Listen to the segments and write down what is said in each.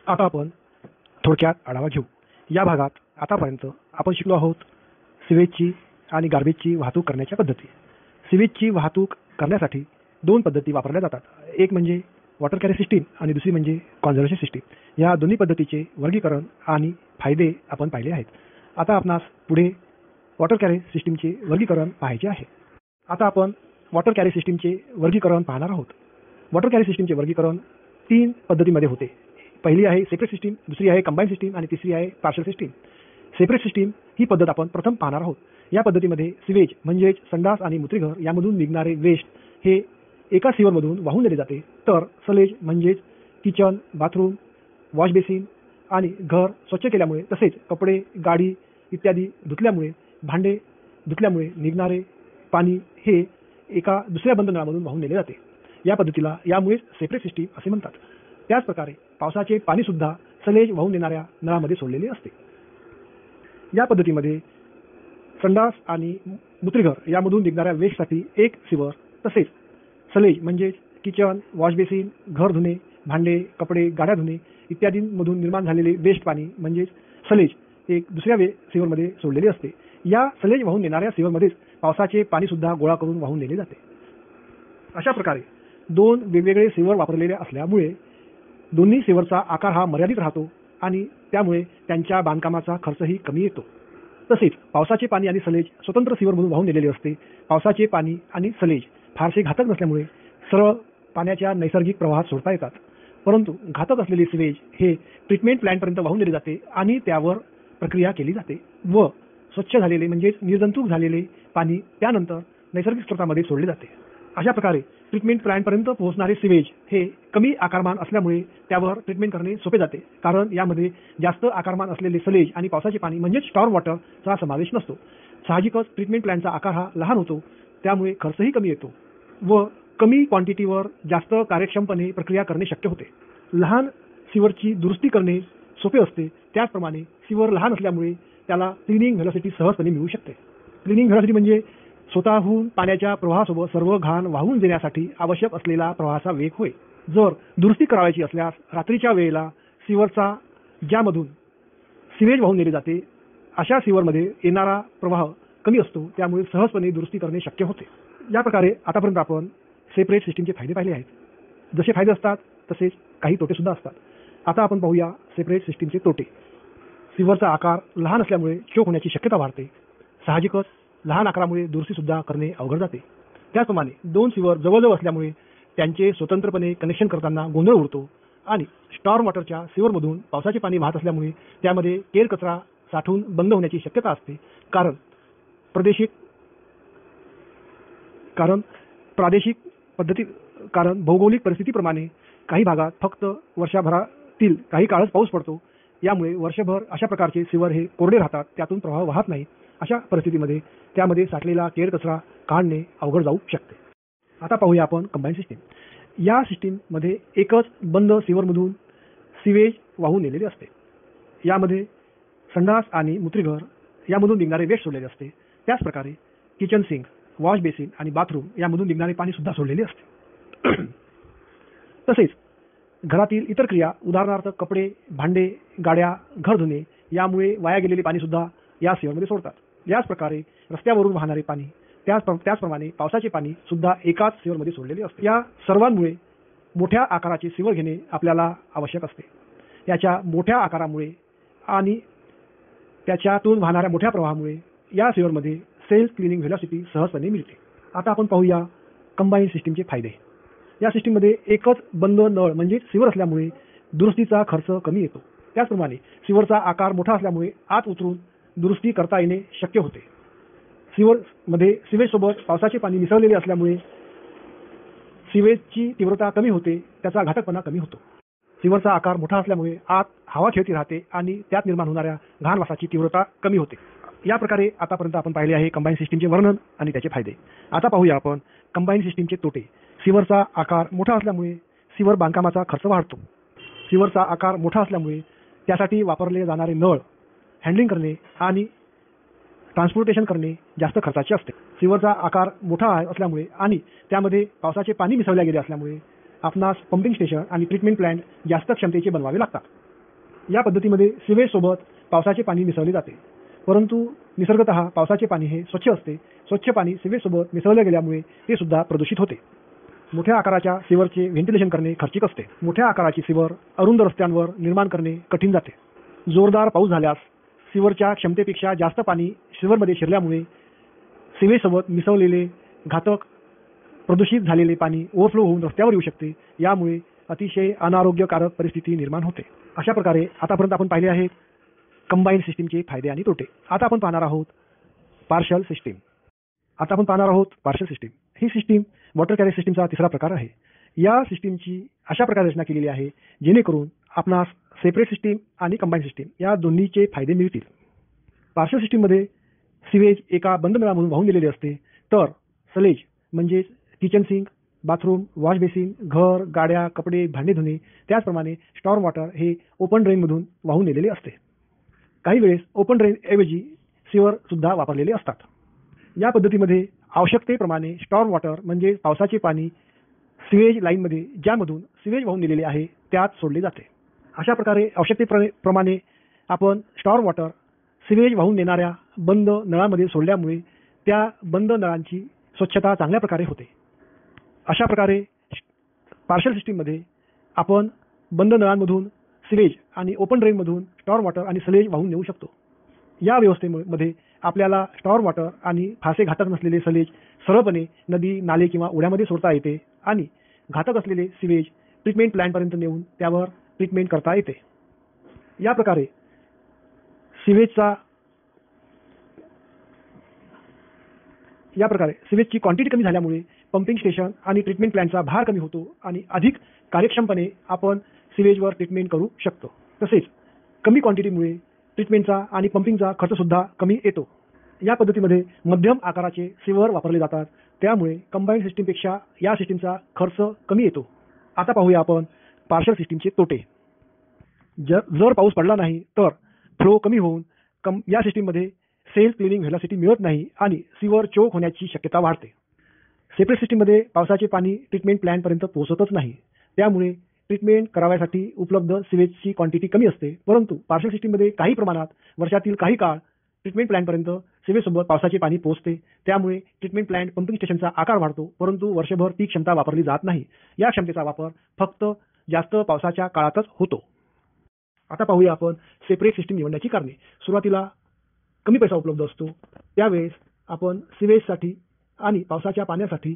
आता आपण थोडक्यात आढावा घेऊ. या भागात आतापर्यंत आपण शिकलो आहोत सिवेजची आणि गार्बेजची वाहतूक करण्याच्या पद्धती. सिवेजची वाहतूक करण्यासाठी दोन पद्धती वापरल्या जातात. एक म्हणजे वॉटर कॅरी सिस्टीम आणि दुसरी म्हणजे कॉन्झर्वेशन सिस्टीम. या दोन्ही पद्धतीचे वर्गीकरण आणि फायदे आपण पाहिले आहेत. आता आपणास पुढे वॉटर कॅरी सिस्टीमचे वर्गीकरण पाहायचे आहे. आता आपण वॉटर कॅरी सिस्टीमचे वर्गीकरण पाहणार आहोत. वॉटर कॅरी सिस्टीमचे वर्गीकरण 3 पद्धतीमध्ये होते. पहिली आहे सेपरेट सिस्टीम, दुसरी आहे कंबाईन सिस्टीम आणि तिसरी आहे पार्शल सिस्टीम. सेपरेट सिस्टीम ही पद्धत आपण प्रथम पाहणार आहोत. या पद्धतीमध्ये सिवेज म्हणजेच संडास आणि मूत्रिघर यामधून निघणारे वेस्ट हे एका सीवरमधून वाहून नेले जाते, तर सलेज म्हणजेच किचन, बाथरूम, वॉश बेसिन आणि घर स्वच्छ केल्यामुळे तसेच कपडे, गाडी इत्यादी धुतल्यामुळे, भांडे धुतल्यामुळे निघणारे पाणी हे एका दुसऱ्या बंद नळामधून वाहून नेले जाते. या पद्धतीला यामुळेच सेपरेट सिस्टीम असे म्हणतात. त्याचप्रकारे पावसाचे पाणी सुद्धा सलेज वाहून नेणाऱ्या नळामध्ये सोडलेले असते. या पद्धतीमध्ये संडास आणि मूत्रिघर यामधून निघणाऱ्या वेस्टसाठी एक सीवर, तसेच सलेज म्हणजेच किचन, वॉश बेसिन, घर धुणे, भांडे, कपडे, गाड्या धुणे इत्यादींमधून निर्माण झालेले वेस्ट पाणी म्हणजेच सलेज एक दुसऱ्या सीवरमध्ये सोडलेले असते. या सलेज वाहून नेणाऱ्या सीवरमध्येच पावसाचे पाणी सुद्धा गोळा करून वाहून नेले जाते. अशा प्रकारे दोन वेगवेगळे सीवर वापरलेले असल्यामुळे दोन्ही सीवरचा आकार हा मर्यादित राहतो आणि त्यामुळे त्यांच्या बांधकामाचा खर्चही कमी येतो. तसेच पावसाचे पाणी आणि सलेज स्वतंत्र सीवरमधून वाहून नेलेले असते. पावसाचे पाणी आणि सलेज फारसे घातक नसल्यामुळे सरळ पाण्याच्या नैसर्गिक प्रवाहात सोडता येतात. परंतु घातक असलेले सिवेज हे ट्रीटमेंट प्लॅन्टपर्यंत वाहून नेले जाते आणि त्यावर प्रक्रिया केली जाते व स्वच्छ झालेले म्हणजेच निर्जंतुक झालेले पाणी त्यानंतर नैसर्गिक स्रोतामध्ये सोडले जाते. अशा प्रकारे ट्रीटमेंट प्लॅन्टपर्यंत पोहोचणारे सिवेज हे कमी आकारमान असल्यामुळे त्यावर ट्रीटमेंट करणे सोपे जाते, कारण यामध्ये जास्त आकारमान असलेले सलेज आणि पावसाचे पाणी म्हणजेच स्टॉर्म वॉटरचा समावेश नसतो. साहजिकच ट्रीटमेंट प्लॅन्टचा आकार हा लहान होतो, त्यामुळे खर्चही कमी येतो व कमी क्वांटिटीवर जास्त कार्यक्षमपणे प्रक्रिया करणे शक्य होते. लहान सीवरची दुरुस्ती करणे सोपे असते. त्याचप्रमाणे सीवर लहान असल्यामुळे त्याला क्लिनिंग व्हेलॉसिटी सहजपणे मिळू शकते. क्लिनिंग व्हेलॉसिटी म्हणजे स्वतःहून पाण्याच्या प्रवाहासोबत सर्व घाण वाहून देण्यासाठी आवश्यक असलेला प्रवाहाचा वेग होय. जर दुरुस्ती करायची असल्यास रात्रीच्या वेळेला सीवरचा ज्यामधून सिवेज वाहून नेले जाते अशा सीवरमध्ये येणारा प्रवाह कमी असतो, त्यामुळे सहजपणे दुरुस्ती करणे शक्य होते. या प्रकारे आतापर्यंत आपण सेपरेट सिस्टीमचे फायदे पाहिले आहेत. जसे फायदे असतात तसेच काही तोटे सुद्धा असतात. आता आपण पाहूया सेपरेट सिस्टीमचे तोटे. सीवरचा आकार लहान असल्यामुळे चोक होण्याची शक्यता वाढते. साहजिकच लहान आकारामुळे दुरुस्ती सुद्धा करणे अवघड जाते. त्याचप्रमाणे दोन सीवर जवळजवळ असल्यामुळे त्यांचे स्वतंत्रपणे कनेक्शन करताना गोंधळ उडतो आणि स्टॉर्म वॉटरच्या सीवरमधून पावसाचे पाणी वाहत असल्यामुळे त्यामध्ये केर कचरा साठून बंद होण्याची शक्यता असते. कारण भौगोलिक परिस्थितीप्रमाणे काही भागात फक्त वर्षभरातील काही काळच पाऊस पडतो. यामुळे वर्षभर अशा प्रकारचे सीवर हे कोरडे राहतात, त्यातून प्रवाह वाहत नाही. अशा परिस्थितीमध्ये त्यामध्ये साठलेला केर कचरा काढणे अवघड जाऊ शकते. आता पाहूया आपण कंबाईन सिस्टीम. या सिस्टीममध्ये एकच बंद सीवरमधून सिवेज वाहून नेलेले असते. यामध्ये संडास आणि मूत्रिघर यामधून निघणारे वेस्ट सोडलेले असते. त्याचप्रकारे किचन सिंक, वॉश बेसिन आणि बाथरूम यामधून निघणारे पाणी सुद्धा सोडलेले असते. तसेच घरातील इतर क्रिया उदाहरणार्थ कपडे, भांडे, गाड्या, घर धुणे यामुळे वाया गेलेले पाणी सुद्धा या सीवरमध्ये सोडतात. याच प्रकारे रस्त्यावरून वाहणारे पाणी, त्याचप्रमाणे पावसाचे पाणी सुद्धा एकाच सीवरमध्ये सोडलेले असते. या सर्वांमुळे मोठ्या आकाराचे सीवर घेणे आपल्याला आवश्यक असते. याच्या मोठ्या आकारामुळे आणि त्याच्यातून वाहणाऱ्या मोठ्या प्रवाहामुळे या सीवरमध्ये सेल्फ क्लिनिंग व्हेलॉसिटी सहजपणे मिळते. आता आपण पाहूया कंबाईन सिस्टीमचे फायदे. या सिस्टीममध्ये एकच बंद नळ म्हणजे सीवर असल्यामुळे दुरुस्तीचा खर्च कमी येतो. त्याचप्रमाणे सीवरचा आकार मोठा असल्यामुळे आत उतरून दुरुस्ती करता येणे शक्य होते. सीवरमध्ये सिवेजसोबत पावसाचे पाणी मिसळलेले असल्यामुळे सिवेजची तीव्रता कमी होते, त्याचा घातकपणा कमी होतो. सीवरचा आकार मोठा असल्यामुळे आत हवा खेळती राहते आणि त्यात निर्माण होणाऱ्या घाण वासाची तीव्रता कमी होते. या प्रकारे आतापर्यंत आपण पाहिले आहे कंबाईन सिस्टीमचे वर्णन आणि त्याचे फायदे. आता पाहूया आपण कंबाईन सिस्टीमचे तोटे. सीवरचा आकार मोठा असल्यामुळे सीवर बांधकामाचा खर्च वाढतो. सीवरचा आकार मोठा असल्यामुळे त्यासाठी वापरले जाणारे नळ हँडलिंग करणे आणि ट्रान्सपोर्टेशन करणे जास्त खर्चाचे असते. सीवरचा आकार मोठा असल्यामुळे आणि त्यामध्ये पावसाचे पाणी मिसळले गेले असल्यामुळे आपणास पंपिंग स्टेशन आणि ट्रीटमेंट प्लॅन्ट जास्त क्षमतेचे बनवावे लागतात. या पद्धतीमध्ये सिवेजसोबत पावसाचे पाणी मिसळले जाते, परंतु निसर्गतः पावसाचे पाणी हे स्वच्छ असते. स्वच्छ पाणी सिवेजसोबत मिसळले गेल्यामुळे ते सुद्धा प्रदूषित होते. मोठ्या आकाराच्या सिवरचे व्हेंटिलेशन करणे खर्चिक असते. मोठ्या आकाराची सिवर अरुंद रस्त्यांवर निर्माण करणे कठीण जाते. जोरदार पाऊस झाल्यास सिवरच्या क्षमतेपेक्षा जास्त पाणी सिवरमध्ये शिरल्यामुळे सिवेजसोबत मिसळलेले घातक प्रदूषित झालेले पाणी ओव्हरफ्लो होऊन रस्त्यावर येऊ शकते. यामुळे अतिशय अनारोग्यकारक परिस्थिती निर्माण होते. अशा प्रकारे आतापर्यंत आपण पाहिले आहेत कंबाईन सिस्टीमचे फायदे आणि तोटे. आता आपण पाहणार आहोत पार्शल सिस्टीम. ही सिस्टीम वॉटर कॅरेज सिस्टीमचा तिसरा प्रकार आहे. या सिस्टीमची अशा प्रकारे रचना केलेली आहे जेणेकरून आपणास सेपरेट सिस्टीम आणि कंबाईन सिस्टीम या दोन्हीचे फायदे मिळतील. पार्शल सिस्टीममध्ये सिवेज एका बंद नळामधून वाहून गेलेले असते, तर सलेज म्हणजे kitchen sink, bathroom, wash basin, घर, गाड्या, कपडे, भांडे धुणे, त्याचप्रमाणे स्टॉर्म वॉटर हे ओपन ड्रेनमधून वाहून नेलेले असते. काही वेळेस ओपन ड्रेन ऐवजी सिवर सुद्धा वापरलेले असतात. या पद्धतीमध्ये आवश्यकतेप्रमाणे स्टॉर्म वॉटर म्हणजे पावसाचे पाणी सिवेज लाईनमध्ये ज्यामधून सिवेज वाहून नेलेले आहे त्यात सोडले जाते. अशा प्रकारे आवश्यकतेप्रमाणे आपण स्टॉर्म वॉटर सिवेज वाहून नेणाऱ्या बंद नळामध्ये सोडल्यामुळे त्या बंद नळांची स्वच्छता चांगल्या प्रकारे होते. अशा प्रकारे पार्शल सिस्टीममध्ये आपण बंद नळांमधून सिवेज आणि ओपन ड्रेनमधून स्टॉर्म वॉटर आणि सलेज वाहून नेऊ शकतो. या व्यवस्थेमध्ये आपल्याला स्टॉर्म वॉटर आणि फासे घातक नसलेले सलेज सरळपणे नदी, नाले किंवा ओढ्यामध्ये सोडता येते आणि घातक असलेले सिवेज ट्रीटमेंट प्लॅन्टपर्यंत नेऊन त्यावर ट्रीटमेंट करता येते. या प्रकारे सिवेजची क्वांटिटी कमी झाल्यामुळे पंपिंग स्टेशन आणि ट्रीटमेंट प्लॅन्टचा भार कमी होतो आणि अधिक कार्यक्षमपणे आपण सिवेजवर ट्रीटमेंट करू शकतो. तसेच कमी क्वांटिटीमुळे ट्रीटमेंटचा आणि पंपिंगचा खर्चसुद्धा कमी येतो. या पद्धतीमध्ये मध्यम आकाराचे सिवर वापरले जातात, त्यामुळे कंबाईन सिस्टीमपेक्षा या सिस्टीमचा खर्च कमी येतो. आता पाहूया आपण पार्शल सिस्टीमचे तोटे. जर पाऊस पडला नाही तर फ्लो कमी होऊन या सिस्टीममध्ये सेल्फ क्लिनिंग व्हेलॉसिटी मिळत नाही आणि सिवर चोक होण्याची शक्यता वाढते. सेपरेट सिस्टीममध्ये पावसाचे पाणी ट्रीटमेंट प्लॅन्टपर्यंत पोहोचतच नाही, त्यामुळे ट्रीटमेंट करावयासाठी उपलब्ध सिवेजची क्वांटिटी कमी असते. परंतु पार्शल सिस्टीममध्ये काही प्रमाणात वर्षातील काही काळ ट्रीटमेंट प्लॅन्टपर्यंत सिवेजसोबत पावसाचे पाणी पोहोचते, त्यामुळे ट्रीटमेंट प्लॅन्ट पंपिंग स्टेशनचा आकार वाढतो, परंतु वर्षभर ती क्षमता वापरली जात नाही. या क्षमतेचा वापर फक्त जास्त पावसाच्या काळातच होतो. आता पाहूया आपण सेपरेट सिस्टीम निवडण्याची कारणे. सुरुवातीला कमी पैसा उपलब्ध असतो, त्यावेळेस आपण सिवेजसाठी आणि पावसाच्या पाण्यासाठी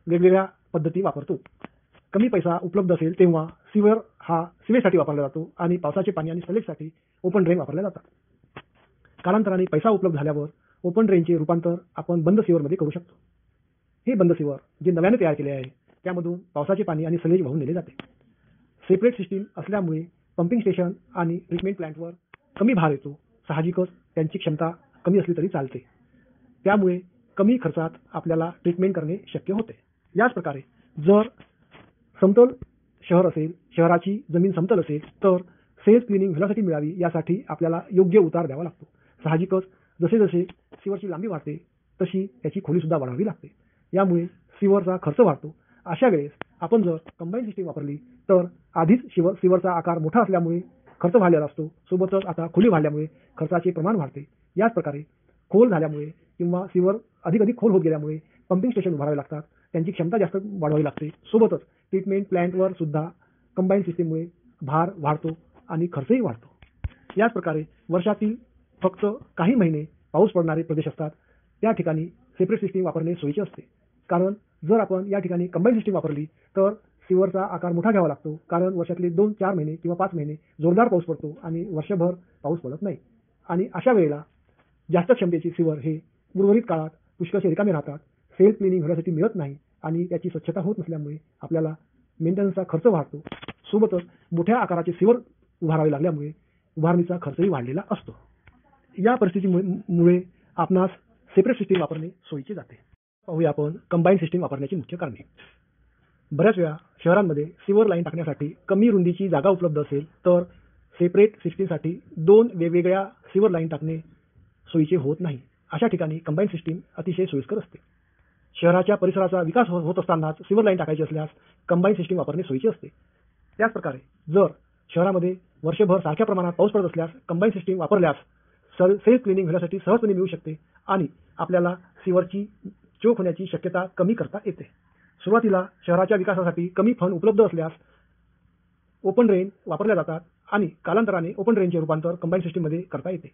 वेगवेगळ्या पद्धती वापरतो. कमी पैसा उपलब्ध असेल तेव्हा सिवर हा सिवेजसाठी वापरला जातो आणि पावसाचे पाणी आणि सलेजसाठी ओपन ड्रेन वापरले जातात. कालांतराने पैसा उपलब्ध झाल्यावर ओपन ड्रेनचे रूपांतर आपण बंद सिवरमध्ये करू शकतो. हे बंद सिवर जे नव्याने तयार केले आहे त्यामधून पावसाचे पाणी आणि सलेज वाहून नेले जाते. सेपरेट सिस्टीम असल्यामुळे पंपिंग स्टेशन आणि ट्रीटमेंट प्लॅन्टवर कमी भार येतो. साहजिकच त्यांची क्षमता कमी असली तरी चालते, त्यामुळे कमी खर्चात आपल्याला ट्रीटमेंट करणे शक्य होते. याच प्रकारे जर समतल शहर असेल, शहराची जमीन समतल असेल तर सेल्फ क्लिनिंग व्हेलॉसिटी मिळावी यासाठी आपल्याला योग्य उतार द्यावा लागतो. साहजिकच जसे जसे सिवरची लांबी वाढते तशी त्याची खोलीसुद्धा वाढवावी लागते, यामुळे सिवरचा खर्च वाढतो. अशा वेळेस आपण जर कंबाईन सिस्टीम वापरली तर आधीच सिवरचा आकार मोठा असल्यामुळे खर्च वाढलेला असतो, सोबतच आता खोली वाढल्यामुळे खर्चाचे प्रमाण वाढते. याच प्रकारे खोल झाल्यामुळे किंवा सिवर अधिक खोल होत गेल्यामुळे पंपिंग स्टेशन उभारावे लागतात, त्यांची क्षमता जास्त वाढवावी लागते. सोबतच ट्रीटमेंट प्लॅन्टवर सुद्धा कंबाईन सिस्टीममुळे भार वाढतो आणि खर्चही वाढतो. याच प्रकारे वर्षातील फक्त काही महिने पाऊस पडणारे प्रदेश असतात, त्या ठिकाणी सेपरेट सिस्टीम वापरणे सोयीचे असते. कारण जर आपण या ठिकाणी कंबाईन सिस्टीम वापरली तर सिवरचा आकार मोठा घ्यावा लागतो, कारण वर्षातले 2-4 महिने किंवा 5 महिने जोरदार पाऊस पडतो आणि वर्षभर पाऊस पडत नाही. आणि अशा वेळेला जास्त क्षमतेची सिवर हे उर्वरित काळात पुष्कळसे रिकामे राहतात, सेल्फ क्लिनिंग व्हेलॉसिटी मिळत नाही आणि त्याची स्वच्छता होत नसल्यामुळे आपल्याला मेंटेनन्सचा खर्च वाढतो. सोबतच मोठ्या आकाराचे सिवर उभारावे लागल्यामुळे उभारणीचा खर्चही वाढलेला असतो. या परिस्थितीमुळे आपणास सेपरेट सिस्टीम वापरणे सोयीचे जाते. पाहूया आपण कंबाईन सिस्टीम वापरण्याची मुख्य कारणे. बऱ्याच वेळा शहरांमध्ये सिवर लाईन टाकण्यासाठी कमी रुंदीची जागा उपलब्ध असेल तर सेपरेट सिस्टीमसाठी 2 वेगवेगळ्या सिवर लाईन टाकणे सोयीचे होत नाही. अशा ठिकाणी कंबाईन सिस्टीम अतिशय सोयीस्कर असते. शहराच्या परिसराचा विकास होत असतानाच सिवर लाईन टाकायची असल्यास कंबाईन सिस्टीम वापरणे सोयीचे असते. त्याच प्रकारे जर शहरामध्ये वर्षभर सारख्या प्रमाणात पाऊस पडत असल्यास कंबाईन सिस्टीम वापरल्यास सेल्फ क्लिनिंग व्हेलॉसिटी सहजपणे मिळू शकते आणि आपल्याला सीवरची चोक होण्याची शक्यता कमी करता येते. सुरुवातीला शहराच्या विकासासाठी कमी फंड उपलब्ध असल्यास ओपन ड्रेन वापरल्या जातात आणि कालांतराने ओपन ड्रेनचे रूपांतर कंबाईन सिस्टीममध्ये करता येते.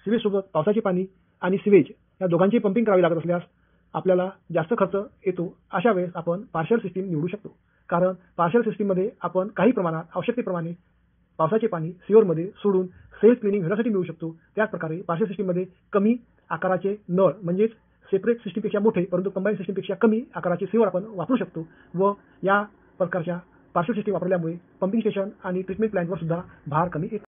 सिवेजसोबत पावसाचे पाणी आणि सिवेज या दोघांची पंपिंग करावी लागत असल्यास आपल्याला जास्त खर्च येतो. अशा वेळेस आपण पार्शल सिस्टीम निवडू शकतो, कारण पार्शल सिस्टीममध्ये आपण काही प्रमाणात आवश्यकतेप्रमाणे पावसाचे पाणी सीवरमध्ये सोडून सेल्फ क्लिनिंग व्हेलॉसिटी मिळू शकतो. त्याचप्रकारे पार्शल सिस्टीममध्ये कमी आकाराचे नळ म्हणजेच सेपरेट सिस्टीमपेक्षा मोठे परंतु कंबाईन सिस्टीमपेक्षा कमी आकाराचे सीवर आपण वापरू शकतो व या प्रकारच्या पार्शल सिस्टीम वापरल्यामुळे पंपिंग स्टेशन आणि ट्रीटमेंट प्लॅन्टवर सुद्धा भार कमी येतो.